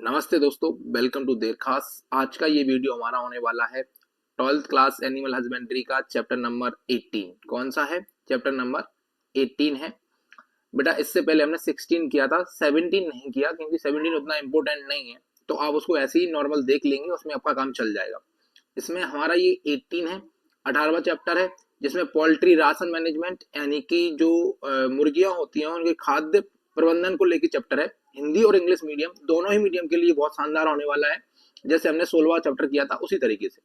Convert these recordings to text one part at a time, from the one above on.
नमस्ते दोस्तों, welcome to देर खास। आज का ये वीडियो हमारा होने वाला है 12th क्लास एनिमल हस्बेंड्री का चैप्टर नंबर 18। कौन सा है? चैप्टर नंबर 18 है बेटा। इससे पहले हमने 16 किया था, 17 नहीं किया क्योंकि 17 उतना इम्पोर्टेंट नहीं है, तो आप उसको ऐसे ही नॉर्मल देख लेंगे, उसमें आपका काम चल जाएगा। इसमें हमारा ये 18 है, 18वां चैप्टर है, जिसमें पोल्ट्री राशन मैनेजमेंट यानी कि जो मुर्गियां होती हैं उनके खाद्य प्रबंधन को लेकर चैप्टर है। हिंदी और इंग्लिश मीडियम दोनों ही मीडियम के लिए बहुत शानदार होने वाला है, जैसे हमने 16वां चैप्टर किया था उसी तरीके से।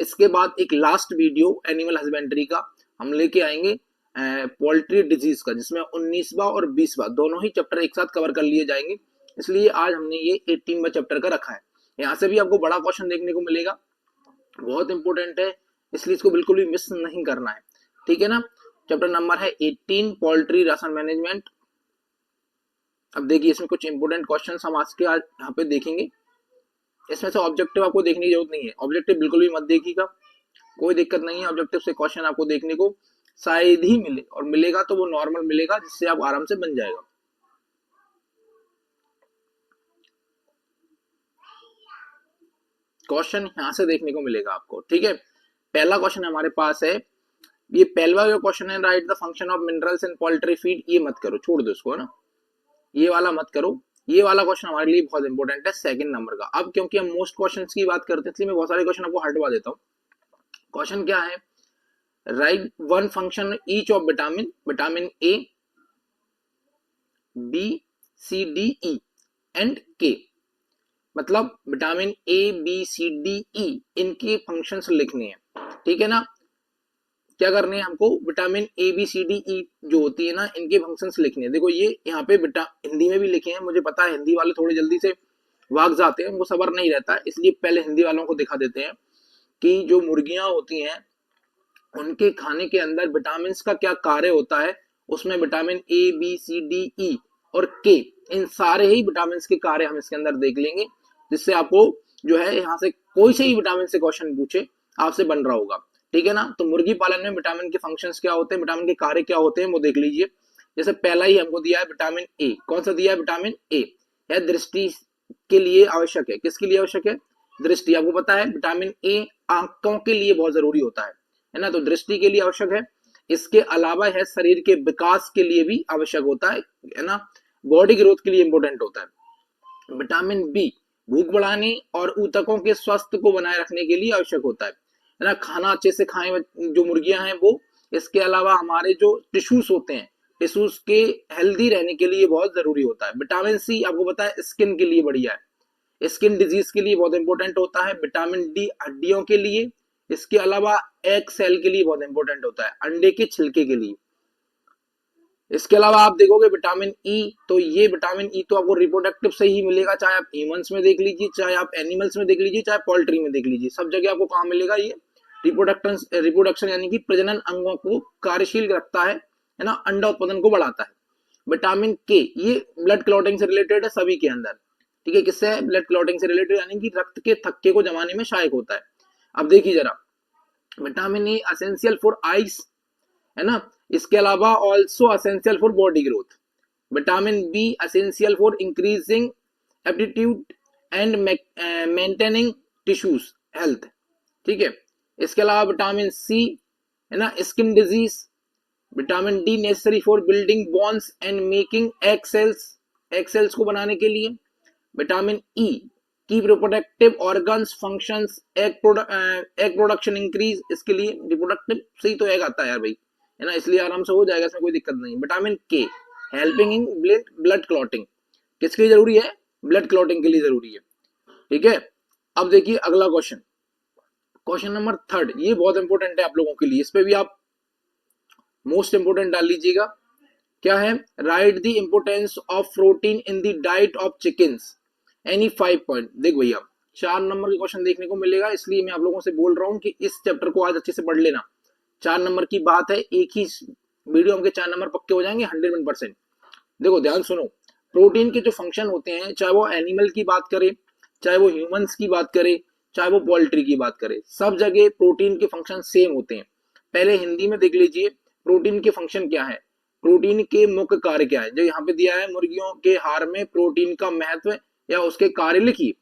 इसके बाद एक लास्ट वीडियो एनिमल हस्बेंड्री का हम लेके आएंगे पोल्ट्री डिजीज का, जिसमें 19वां और 20वां दोनों ही चैप्टर एक साथ कवर कर लिए जाएंगे। इसलिए आज हमने ये 18वां चैप्टर का रखा है। यहाँ से भी आपको बड़ा क्वेश्चन देखने को मिलेगा, बहुत इंपॉर्टेंट है, इसलिए इसको बिल्कुल भी मिस नहीं करना है। ठीक है ना? चैप्टर नंबर है 18 पोल्ट्री राशन मैनेजमेंट। अब देखिए इसमें कुछ इंपोर्टेंट क्वेश्चंस हम आज यहाँ पे देखेंगे। इसमें से ऑब्जेक्टिव आपको देखने की जरूरत नहीं है, ऑब्जेक्टिव बिल्कुल भी मत देखिएगा, कोई दिक्कत नहीं है। ऑब्जेक्टिव से क्वेश्चन आपको देखने को शायद ही मिले, और मिलेगा तो वो नॉर्मल मिलेगा, जिससे आप आराम से बन जाएगा। क्वेश्चन यहाँ से देखने को मिलेगा आपको। ठीक है, पहला क्वेश्चन हमारे पास है, ये पहला जो क्वेश्चन है, right the function of minerals in poultry feed. ये मत करो, छोड़ दो इसको, है ना, ये वाला मत करो। ये वाला क्वेश्चन हमारे लिए बहुत इंपॉर्टेंट है, सेकंड नंबर का। अब क्योंकि हम मोस्ट क्वेश्चंस की बात करते हैं, इसलिए मैं बहुत सारे क्वेश्चन आपको हटवा देता हूँ। क्वेश्चन क्या है? Write one function each of vitamin A, B, C, D, E and K. मतलब vitamin A, B, C, D, E इनके फंक्शंस लिखने हैं। ठीक है ना? क्या करने हैं हमको? Vitamin A, B, C, D, E जो होती है ना, इनके फंक्शंस लिखने हैं। देखो ये यहाँ पे हिंदी में भी लिखे हैं, मुझे पता है हिंदी वाले थोड़े जल्दी से भाग जाते हैं, उनको सबर नहीं रहता है, इसलिए पहले हिंदी वालों को दिखा देते हैं कि जो मुर्गियां होती हैं उनके खाने के अंदर विटामिन का क्या कार्य होता है। उसमें vitamin A, B, C, D, E और के, इन सारे ही विटामिन के कार्य हम इसके अंदर देख लेंगे, जिससे आपको जो है यहाँ से कोई से ही विटामिन से क्वेश्चन पूछे आपसे बन रहा होगा। ठीक है ना? तो मुर्गी पालन में विटामिन के फंक्शंस क्या होते हैं, विटामिन के कार्य क्या होते हैं, वो देख लीजिए। जैसे पहला ही हमको दिया है विटामिन ए। कौन सा दिया है? विटामिन ए है दृष्टि के लिए आवश्यक है। किसके लिए आवश्यक है? दृष्टि। आपको पता है विटामिन ए आंखों के लिए बहुत जरूरी होता है ना, तो दृष्टि के लिए आवश्यक है। इसके अलावा है शरीर के विकास के लिए भी आवश्यक होता है ना, बॉडी ग्रोथ के लिए इंपॉर्टेंट होता है। विटामिन बी भूख बढ़ाने और ऊतकों के स्वास्थ्य को बनाए रखने के लिए आवश्यक होता है ना, खाना अच्छे से खाएं जो मुर्गियां हैं वो। इसके अलावा हमारे जो टिश्यूज होते हैं, टिश्यूज के हेल्दी रहने के लिए बहुत जरूरी होता है। विटामिन सी आपको पता है स्किन के लिए बढ़िया है, स्किन डिजीज के लिए बहुत इंपॉर्टेंट होता है। विटामिन डी हड्डियों के लिए, इसके अलावा एग सेल के लिए बहुत इंपॉर्टेंट होता है, अंडे के छिलके के लिए। इसके अलावा आप देखोगे विटामिन ई, तो ये विटामिन ई तो आपको रिप्रोडक्टिव से ही मिलेगा, चाहे आप ह्यूमंस में देख लीजिए, चाहे आप एनिमल्स में देख लीजिए, चाहे पोल्ट्री में देख लीजिए, सब जगह आपको कहाँ मिलेगा ये? रिप्रोडक्शन यानी कि प्रजनन अंगों को कार्यशील रखता है ना, अंडा उत्पादन को बढ़ाता है। विटामिन के ये ब्लड क्लॉटिंग से रिलेटेड है सभी के अंदर। ठीक है, किससे? ब्लड क्लॉटिंग से रिलेटेड, यानी कि रक्त के थक्के को जमाने में सहायक होता है। अब देखिए जरा, vitamin A essential for eyes, है ना, इसके अलावा also essential for body growth. Vitamin B essential for increasing aptitude and maintaining tissues health. ठीक है, इसके अलावा विटामिन सी, है ना, skin disease. Vitamin D necessary for building bones and making egg cells को बनाने के लिए। विटामिन ई की reproductive organs functions, egg production increase, इसके लिए रिप्रोडक्टिव से ही तो एग आता है यार भाई, है ना, इसलिए आराम से हो जाएगा, इसमें कोई दिक्कत नहीं। विटामिन के हेल्पिंग इन ब्लड क्लॉटिंग, किसके लिए जरूरी है? ब्लड क्लॉटिंग के लिए जरूरी है। ठीक है, अब देखिए अगला क्वेश्चन, क्वेश्चन नंबर 3, ये बहुत इंपॉर्टेंट है आप लोगों के लिए, इस पे भी आप मोस्ट इंपोर्टेंट डाल लीजिएगा। क्या है? Right the importance of protein in the diet of chickens, any 5 point. देख भैया 4 नंबर का क्वेश्चन देखने को मिलेगा, इसलिए मैं आप लोगों से बोल रहा हूं कि इस चैप्टर को आज अच्छे से पढ़ लेना। 4 नंबर की बात है, एक ही वीडियो में 4 नंबर पक्के हो जाएंगे 100%। देखो ध्यान सुनो, प्रोटीन के जो फंक्शन होते हैं, चाहे वो एनिमल की बात करें, चाहे वो ह्यूमंस की बात करें, चाहे वो पोल्ट्री की बात करें, सब जगह प्रोटीन के फंक्शन सेम होते हैं। पहले हिंदी में देख लीजिए प्रोटीन के फंक्शन क्या है, प्रोटीन के मुख्य कार्य क्या है। जो यहाँ पे दिया है, मुर्गियों के आहार में प्रोटीन का महत्व या उसके कार्य लिखिए,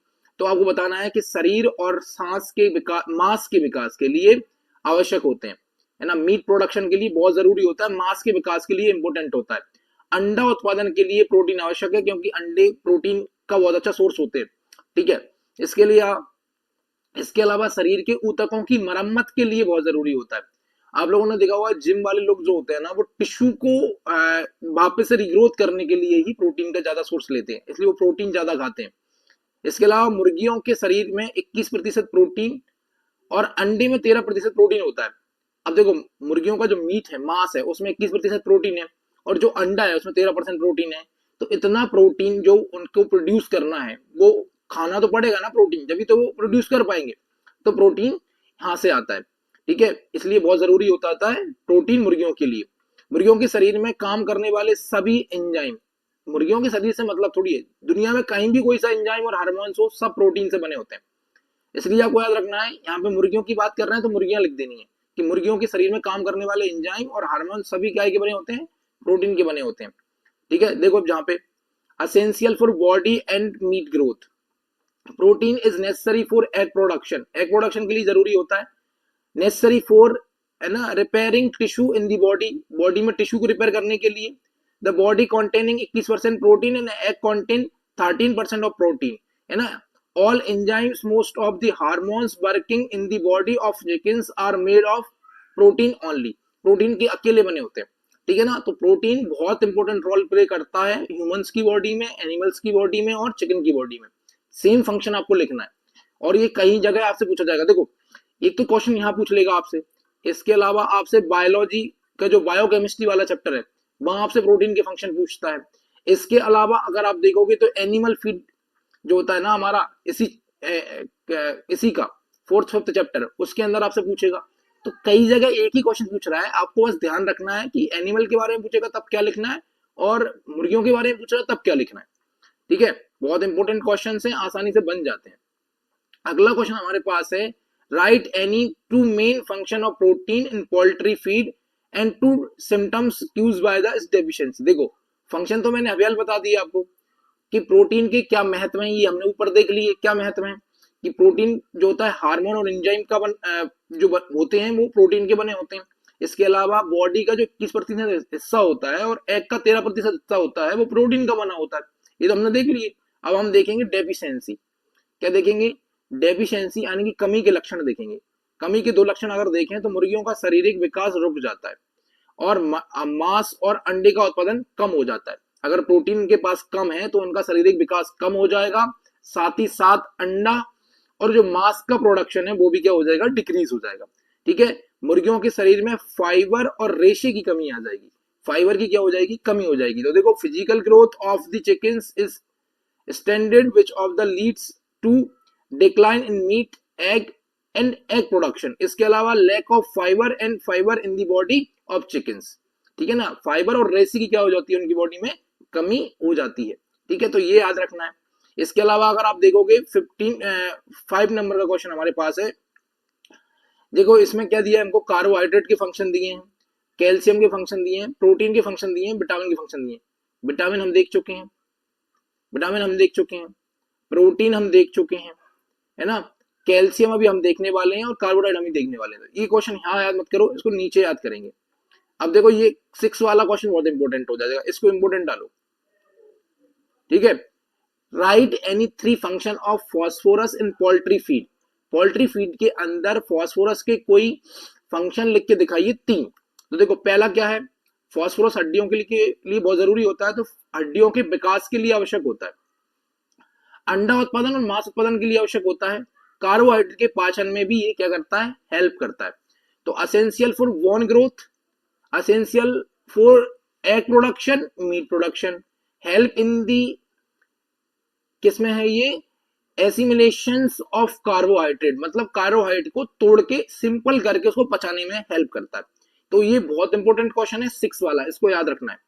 तो आपको बताना है कि शरीर और सांस के विकास, मांस के विकास के लिए आवश्यक होते हैं, है ना। मीट प्रोडक्शन के लिए बहुत जरूरी होता है, मांस के विकास के लिए इंपॉर्टेंट होता है। अंडा उत्पादन के लिए प्रोटीन आवश्यक है, क्योंकि अंडे प्रोटीन का बहुत अच्छा सोर्स होते हैं, ठीक है। इसके लिए इसके अलावा शरीर के ऊतकों की मरम्मत के लिए बहुत जरूरी होता है। आप लोगों ने देखा होगा जिम वाले लोग जो होते हैं ना, वो टिश्यू को वापस से रिग्रोथ करने के लिए ही प्रोटीन का ज्यादा सोर्स लेते हैं, इसलिए वो प्रोटीन ज्यादा खाते हैं। इसके अलावा मुर्गियों के शरीर में 21% प्रोटीन और अंडे में 13% प्रोटीन होता है। अब देखो, मुर्गियों का जो मीट है, मांस है, उसमें 21% प्रोटीन है, और जो अंडा है उसमें 13% प्रोटीन है। तो इतना प्रोटीन जो उनको प्रोड्यूस करना है, वो खाना तो पड़ेगा ना प्रोटीन, जब तो वो प्रोड्यूस कर पाएंगे। तो प्रोटीन यहाँ से आता है, ठीक है। इसलिए बहुत जरूरी होता है प्रोटीन मुर्गियों के लिए। मुर्गियों के शरीर में काम करने वाले सभी एंजाइम, मुर्गियों के शरीर से मतलब थोड़ी है, दुनिया में कहीं भी कोई सा एंजाइम और हार्मोन्स हो, सब प्रोटीन से बने होते हैं। इसलिए आपको याद रखना है, यहाँ पे मुर्गियों की बात कर रहे हैं तो मुर्गियां लिख देनी है कि मुर्गियों के शरीर में काम करने वाले एंजाइम और हार्मोन सभी क्या के बने होते हैं, प्रोटीन के बने होते हैं, ठीक है। देखो अब जहाँ पे essential for body and meat growth, protein is necessary for egg production, egg production के लिए जरूरी होता है। नेसेसरी फॉर, है ना, repairing tissue in the body, body में टिश्यू को रिपेयर करने के लिए। The body containing 21% protein and egg contain 13% of protein, है ना। All enzymes, most of the hormones working in the body of chickens are made of protein only, protein के अकेले बने होते हैं, ठीक है ना। तो प्रोटीन बहुत इंपॉर्टेंट रोल प्ले करता है ह्यूमंस की बॉडी में, एनिमल्स की बॉडी में और चिकन की बॉडी में। सेम फंक्शन आपको लिखना है, और ये कई जगह आपसे पूछा जाएगा। देखो, एक तो क्वेश्चन यहाँ पूछ लेगा आपसे, इसके अलावा आपसे बायोलॉजी का जो बायोकेमिस्ट्री वाला चैप्टर है, वहां आपसे प्रोटीन के फंक्शन पूछता है। इसके अलावा अगर आप देखोगे तो एनिमल फीड जो होता है ना हमारा, इसी का 4th-5th चैप्टर, उसके अंदर आपसे पूछेगा। तो कई जगह एक ही क्वेश्चन पूछ रहा है, आपको बस ध्यान रखना है कि एनिमल के बारे में पूछेगा तब क्या लिखना है, और मुर्गियों के बारे में पूछेगा तब क्या लिखना है, ठीक है। बहुत इंपॉर्टेंट क्वेश्चन है, आसानी से बन जाते हैं। अगला क्वेश्चन हमारे पास है, write any two main function of protein in poultry feed and two symptoms caused by the deficiency. देखो, फंक्शन तो मैंने अभी बता दिया आपको कि प्रोटीन के क्या महत्व है, ये हमने ऊपर देख लिए क्या महत्व है, कि प्रोटीन जो होता है हार्मोन और एंजाइम का होते हैं, वो प्रोटीन के बने होते हैं। इसके अलावा बॉडी का जो 21% हिस्सा होता है और एग का 13% हिस्सा होता है, वो प्रोटीन का बना होता है, ये तो हमने देख लिए। अब हम देखेंगे डेफिशिएंसी, क्या देखेंगे, डेफिशिएंसी यानी कि कमी के लक्षण देखेंगे। कमी के 2 लक्षण अगर देखें तो मुर्गियों का शारीरिक विकास रुक जाता है, और मांस और अंडे का उत्पादन कम हो जाता है। अगर प्रोटीन के पास कम है तो उनका शारीरिक विकास कम हो जाएगा, साथ ही साथ अंडा और जो मांस का प्रोडक्शन है वो भी क्या हो जाएगा, डिक्रीज हो जाएगा, ठीक है। मुर्गियों के शरीर में फाइबर और रेशे की कमी आ जाएगी, फाइबर की क्या हो जाएगी, कमी हो जाएगी। तो देखो, physical growth of the chickens is standard which of the leads to decline in meat, egg and egg production. इसके अलावा lack of fibre and fibre in the body of chickens, ठीक है ना। फाइबर और रेसी की क्या हो जाती है, उनकी बॉडी में कमी हो जाती है, ठीक है। तो ये याद रखना है। इसके अलावा अगर आप देखोगे 5 नंबर का क्वेश्चन हमारे पास है। देखो, इसमें क्या दिया है हमको, कार्बोहाइड्रेट के फंक्शन दिए हैं, कैल्शियम के फंक्शन दिए हैं, प्रोटीन के फंक्शन दिए हैं, विटामिन के फंक्शन दिए हैं। विटामिन हम देख चुके हैं, प्रोटीन हम देख चुके हैं, है ना। कैल्शियम अभी हम देखने वाले हैं और कार्बोहाइड्रेट हम ही देखने वाले हैं। ये क्वेश्चन यहाँ याद मत करो, इसको नीचे याद करेंगे। अब देखो, ये 6 वाला क्वेश्चन बहुत इंपॉर्टेंट हो जाएगा, इसको इंपॉर्टेंट डालो, ठीक है। Write any 3 function of phosphorus in poultry feed, poultry feed के अंदर फॉस्फोरस के कोई फंक्शन लिख के दिखाइए 3। तो देखो, पहला क्या है, फॉस्फोरस हड्डियों के लिए बहुत जरूरी होता है, तो हड्डियों के विकास के लिए आवश्यक होता है। अंडा उत्पादन और मांस उत्पादन के लिए आवश्यक होता है। कार्बोहाइड्रेट के पाचन में भी ये क्या करता है, हेल्प करता है। तो essential for bone growth, essential for egg production, meat production, help in the, किसमें है ये, एसिमिलेशंस ऑफ कार्बोहाइड्रेट, मतलब कार्बोहाइड्रेट को तोड़ के सिंपल करके उसको पचाने में हेल्प करता है। तो ये बहुत इंपॉर्टेंट क्वेश्चन है 6 वाला, इसको याद रखना है।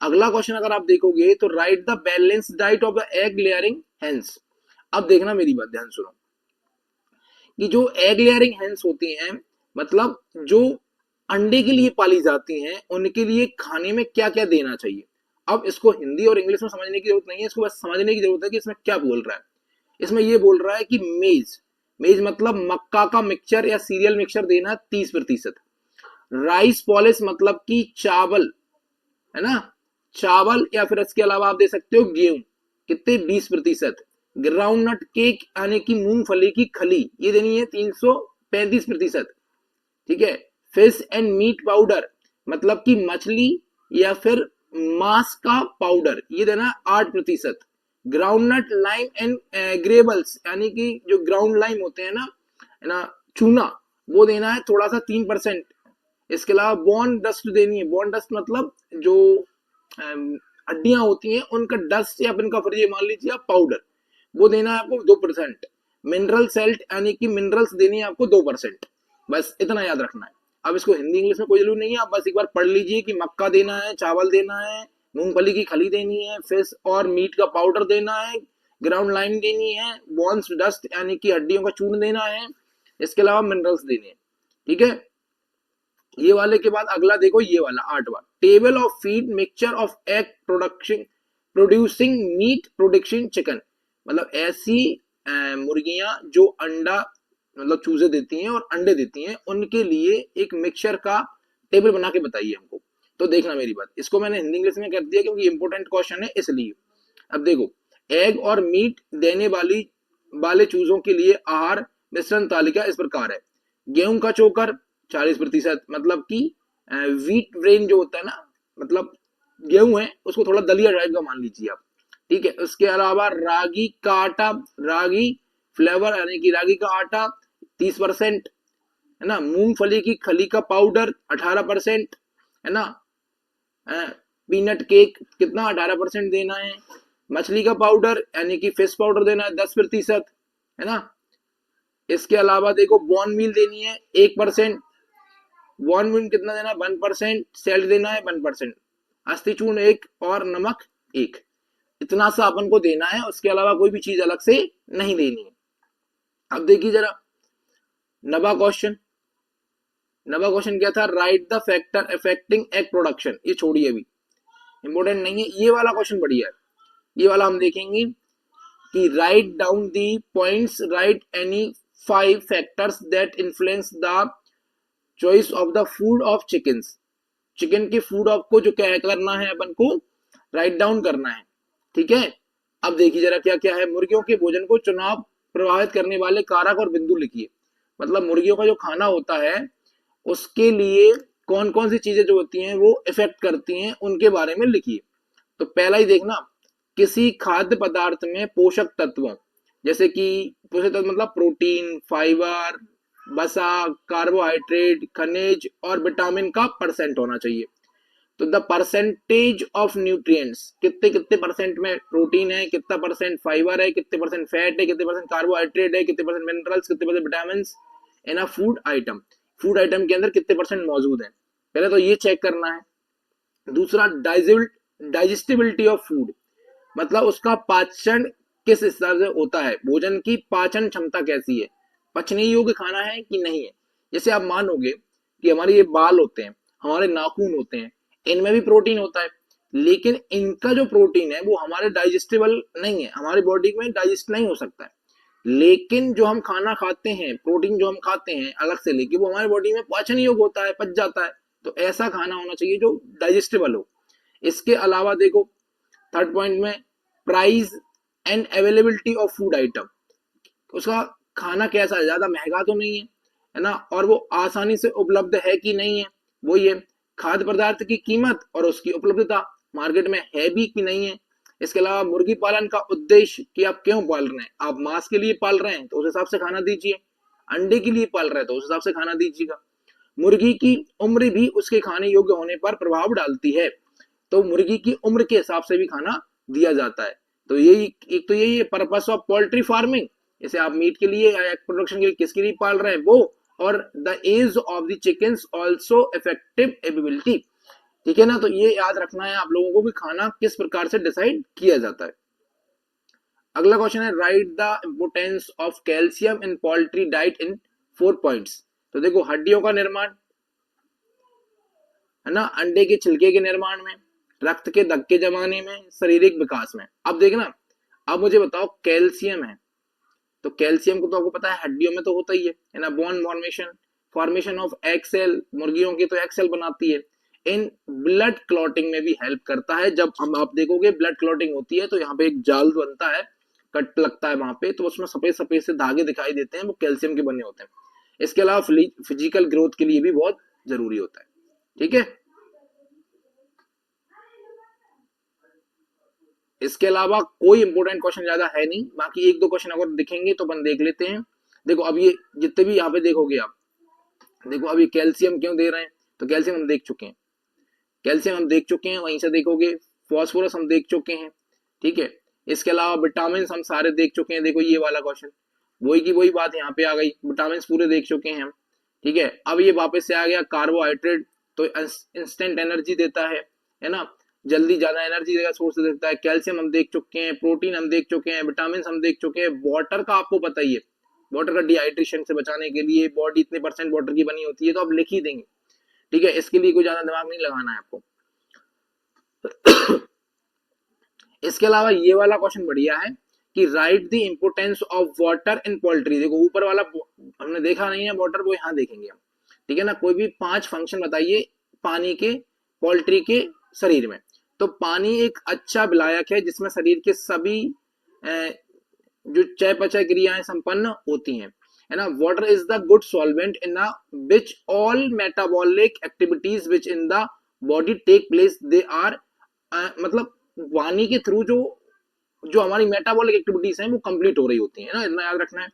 अगला क्वेश्चन अगर आप देखोगे तो right the balance diet of the egg layering hence. अब देखना, मेरी बात ध्यान सुनो, कि जो एग लेयरिंग हेंस होती हैं, मतलब जो अंडे के लिए पाली जाती हैं, उनके लिए खाने में क्या क्या देना चाहिए। अब इसको हिंदी और इंग्लिश में समझने की जरूरत नहीं है, इसको बस समझने की जरूरत है कि इसमें क्या बोल रहा है। इसमें ये बोल रहा है कि मेज, मेज मतलब मक्का का मिक्सचर या सीरियल मिक्सचर देना 30%। राइस पॉलिश मतलब कि चावल, है ना, चावल, या फिर इसके अलावा आप दे सकते हो गेहूं, कितने 20%। ग्राउंड नट केक यानी कि मूंगफली की खली, ये देनी है 335%। ठीक है। फिश एंड मीट पाउडर मतलब कि मछली या फिर मांस का पाउडर, ये देना 8%। Ground nut lime and gravels यानी कि जो ग्राउंड लाइम होते हैं ना, है ना, चूना, वो देना है थोड़ा सा 3%। इसके अलावा बॉन डस्ट देनी है, बॉन डस्ट मतलब जो हड्डियां होती हैं उनका डस्ट या फिर इनका फिर ये मान लीजिए आप पाउडर, वो देना है आपको 2%। मिनरल सेल्ट यानी कि मिनरल्स देनी है आपको 2%। बस इतना याद रखना है। अब इसको हिंदी इंग्लिश में कोई जरूरी नहीं है, आप बस एक बार पढ़ लीजिए कि मक्का देना है, चावल देना है, मूंगफली की खली देनी है, फिश और मीट का पाउडर देना है, ग्राउंड लाइम देनी है, बॉन्स डस्ट यानी कि हड्डियों का चूर्ण देना है, इसके अलावा मिनरल्स देने हैं। ठीक है। ये वाले के बाद अगला देखो, ये वाला 8वां, table of feed mixture of egg production producing meat production chicken, मतलब ऐसी मुर्गियां जो अंडा मतलब चूजे देती हैं और अंडे देती हैं, उनके लिए एक मिक्सचर का टेबल बना के बताइए हमको। तो देखना मेरी बात, इसको मैंने हिंदी इंग्लिश में कर दिया क्योंकि इंपोर्टेंट क्वेश्चन है इसलिए। अब देखो, एग और मीट देने वाले चूजों के लिए आहार मिश्रण तालिका इस प्रकार है। गेहूं का चोकर 40%, मतलब कि व्हीट ब्रेन जो होता है ना, मतलब गेहूं है उसको थोड़ा दलिया टाइप का मान लीजिए आप। ठीक है। उसके अलावा रागी का आटा, रागी फ्लेवर यानी कि रागी का आटा 30%, है ना। मूंगफली की खली का पाउडर 18%, है ना। पीनट केक कितना 18% देना है। मछली का पाउडर यानी कि फिश पाउडर देना है 10%, है ना। इसके अलावा देखो बॉर्न मील देनी है 1%, बॉर्न मील कितना देना है 1%, सेल्ट देना है 1%, अस्थि चूर्ण 1 और नमक 1। इतना सा अपन को देना है, उसके अलावा कोई भी चीज अलग से नहीं देनी है। अब देखिए जरा नवा क्वेश्चन, नवा क्वेश्चन क्या था, right the factor affecting egg production, ये छोड़िए अभी, इंपॉर्टेंट नहीं है। ये वाला क्वेश्चन बढ़िया है, ये वाला हम देखेंगे कि write down the points, right any 5 factors that influence the choice of the food of chickens, chicken के फूड ऑफ को जो क्या करना है अपन को राइट डाउन करना है। ठीक है। अब देखिए जरा क्या क्या है, मुर्गियों के भोजन को चुनाव प्रभावित करने वाले कारक और बिंदु लिखिए, मतलब मुर्गियों का जो खाना होता है उसके लिए कौन कौन सी चीजें जो होती हैं वो इफेक्ट करती हैं उनके बारे में लिखिए। तो पहला ही देखना, किसी खाद्य पदार्थ में पोषक तत्वों, जैसे कि पोषक तत्व मतलब प्रोटीन, फाइबर, वसा, कार्बोहाइड्रेट, खनिज और विटामिन का परसेंट होना चाहिए। तो द परसेंटेज ऑफ न्यूट्रिएंट्स, कितने कितने परसेंट में प्रोटीन है, कितना परसेंट फाइबर है, कितने परसेंट फैट है, कितने परसेंट कार्बोहाइड्रेट है, कितने परसेंट मिनरल्स, कितने परसेंट विटामिन इन अ फूड आइटम, फूड आइटम के अंदर कितने परसेंट मौजूद है, पहले तो ये चेक करना है। दूसरा डाइजेस्टिबिलिटी ऑफ फूड, मतलब उसका पाचन किस हिसाब से होता है, भोजन की पाचन क्षमता कैसी है, पचने योग्य खाना है कि नहीं है। जैसे आप मानोगे कि हमारे ये बाल होते हैं, हमारे नाखून होते हैं, इनमें भी प्रोटीन होता है, लेकिन इनका जो प्रोटीन है वो हमारे डाइजेस्टेबल नहीं है, हमारी बॉडी में डाइजेस्ट नहीं हो सकता है। लेकिन जो हम खाना खाते हैं, प्रोटीन जो हम खाते हैं अलग से लेके, वो हमारी बॉडी में पाचन योग्य होता है, पच जाता है। तो ऐसा खाना होना चाहिए जो डाइजेस्टेबल हो। इसके अलावा देखो थर्ड पॉइंट में, price and availability of food item, उसका खाना कैसा है, ज्यादा महंगा तो नहीं है ना, और वो आसानी से उपलब्ध है कि नहीं है, वो ये खाद्य पदार्थ की कीमत और उसकी उपलब्धता मार्केट में है भी कि नहीं है। इसके अलावा मुर्गी पालन का उद्देश्य कि आप क्यों पाल रहे हैं, आप मांस के लिए पाल रहे हैं तो उस हिसाब से खाना दीजिए, अंडे के लिए पाल रहे हैं तो उस हिसाब से खाना दीजिएगा। मुर्गी की उम्र भी उसके खाने योग्य होने पर प्रभाव डालती है, तो मुर्गी की उम्र के हिसाब से भी खाना दिया जाता है। तो यही एक तो यही पर्पस ऑफ पोल्ट्री फार्मिंग, जैसे आप मीट के लिए या प्रोडक्शन के लिए किसके लिए पाल रहे हैं वो, और the age of the chickens also effective ability. ठीक है ना। तो ये याद रखना है आप लोगों को भी खाना किस प्रकार से डिसाइड किया जाता है। अगला क्वेश्चन है, right the importance of calcium in poultry diet in 4 points. तो देखो हड्डियों का निर्माण, है ना, अंडे के छिलके के निर्माण में, रक्त के धक्के जमाने में, शारीरिक विकास में। अब देखना, अब मुझे बताओ कैल्शियम है, तो कैल्शियम को तो आपको पता है हड्डियों में तो होता ही है ना, bone formation, formation of egg cell, मुर्गियों की तो एग सेल बनाती है। इन ब्लड क्लॉटिंग में भी हेल्प करता है। जब हम आप देखोगे ब्लड क्लॉटिंग होती है तो यहाँ पे एक जाल बनता है, कट लगता है वहां पे, तो उसमें सफेद सफेद से धागे दिखाई देते हैं, वो कैल्शियम के बने होते हैं। इसके अलावा फिजिकल ग्रोथ के लिए भी बहुत जरूरी होता है। ठीक है, इसके अलावा कोई इंपोर्टेंट क्वेश्चन ज्यादा है नहीं, बाकी एक दो क्वेश्चन अगर दिखेंगे तो अपन देख लेते हैं। देखो अब ये जितने भी यहाँ पे देखोगे आप, देखो अभी कैल्शियम क्यों दे रहे हैं, तो कैल्शियम हम देख चुके हैं, कैल्शियम हम देख चुके हैं, वहीं से देखोगे फॉस्फोरस हम देख चुके हैं। ठीक है, इसके अलावा विटामिन हम सारे देख चुके हैं। देखो ये वाला क्वेश्चन, वही की वही बात यहाँ पे आ गई, विटामिन पूरे देख चुके हैं हम। ठीक है, अब ये वापस से आ गया कार्बोहाइड्रेट, तो इंस्टेंट एनर्जी देता है ना, जल्दी ज्यादा एनर्जी देगा, सोर्स देता है। कैल्शियम हम देख चुके हैं, प्रोटीन हम देख चुके हैं, विटामिन हम देख चुके हैं। वाटर का आपको पता ही है, वाटर का डिहाइड्रेशन से बचाने के लिए बॉडी इतने % वाटर की बनी होती है, तो आप लिख ही देंगे। ठीक है, इसके लिए कोई ज्यादा दिमाग नहीं लगाना है आपको। इसके अलावा ये वाला क्वेश्चन बढ़िया है कि right the importance of water in poultry. देखो ऊपर वाला हमने देखा नहीं है वाटर, वो यहाँ देखेंगे हम। ठीक है ना, कोई भी 5 फंक्शन बताइए पानी के पोल्ट्री के शरीर में। तो पानी एक अच्छा विलायक है जिसमें शरीर के सभी जो चयापचय क्रियाएं संपन्न होती हैं, है ना। Water is the good solvent in which all metabolic activities which in the body take place, they are मतलब वाणी के थ्रू जो जो हमारी मेटाबॉलिक एक्टिविटीज हैं वो कंप्लीट हो रही होती है ना, इतना याद रखना है।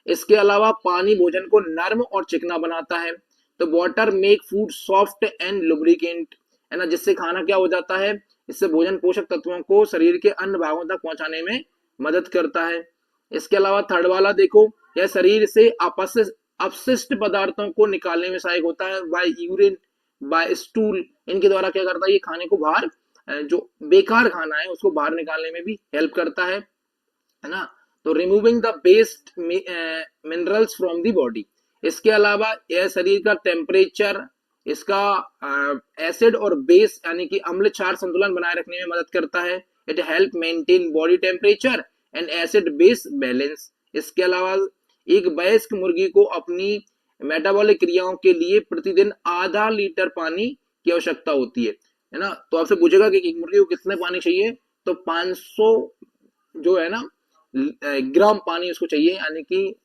इसके अलावा पानी भोजन को नर्म और चिकना बनाता है। तो water make food soft and lubricant, है ना, जिससे खाना क्या हो जाता है, इससे भोजन पोषक तत्वों को शरीर के अन्य भागों तक पहुंचाने में मदद करता है। इसके अलावा थर्ड वाला देखो, यह शरीर से अपशिष्ट पदार्थों को निकालने में सहायक होता है, बाय यूरिन, बाय स्टूल, इनके द्वारा क्या करता है, ये खाने को बाहर, जो बेकार खाना है उसको बाहर निकालने में भी हेल्प करता है ना। तो removing the waste minerals from the body. इसके अलावा यह शरीर का टेम्परेचर, इसका एसिड और बेस यानी कि अम्ल क्षार संतुलन बनाए रखने में मदद करता है। It help maintain body temperature and acid base balance. इसके अलावा एक वयस्क मुर्गी को अपनी मेटाबॉलिक क्रियाओं के लिए प्रतिदिन आधा लीटर पानी की आवश्यकता होती है ना। तो आपसे पूछेगा कि एक मुर्गी को कितने पानी चाहिए, तो 500 जो है ना ग्राम पानी उसको चाहिए, यानी कि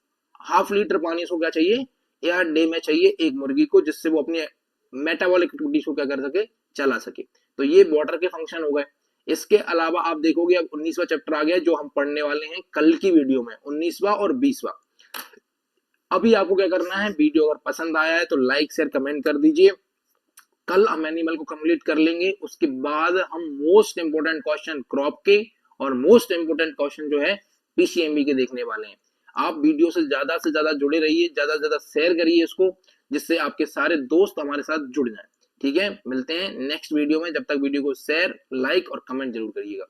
½ लीटर पानी उसको क्या चाहिए, या डे में चाहिए एक मुर्गी को, जिससे वो अपनी मेटाबॉलिक एक्टिविटीज को क्या कर सके, चला सके। तो ये वाटर के फंक्शन हो गए। इसके अलावा आप देखोगे अब 19वां चैप्टर आ गया जो हम पढ़ने वाले हैं कल की वीडियो में, 19वां और 20वां। अभी आपको क्या करना है, वीडियो अगर पसंद आया है तो लाइक शेयर कमेंट कर दीजिए। कल हम एनिमल को कंप्लीट कर लेंगे, उसके बाद हम मोस्ट इंपोर्टेंट क्वेश्चन क्रॉप के और मोस्ट इंपोर्टेंट क्वेश्चन जो है पीसीएमबी के देखने वाले हैं। आप वीडियो से ज्यादा जुड़े रहिए, ज्यादा से ज्यादा शेयर करिए इसको, जिससे आपके सारे दोस्त हमारे साथ जुड़ जाएं। ठीक है, मिलते हैं नेक्स्ट वीडियो में, जब तक वीडियो को शेयर, लाइक और कमेंट जरूर करिएगा।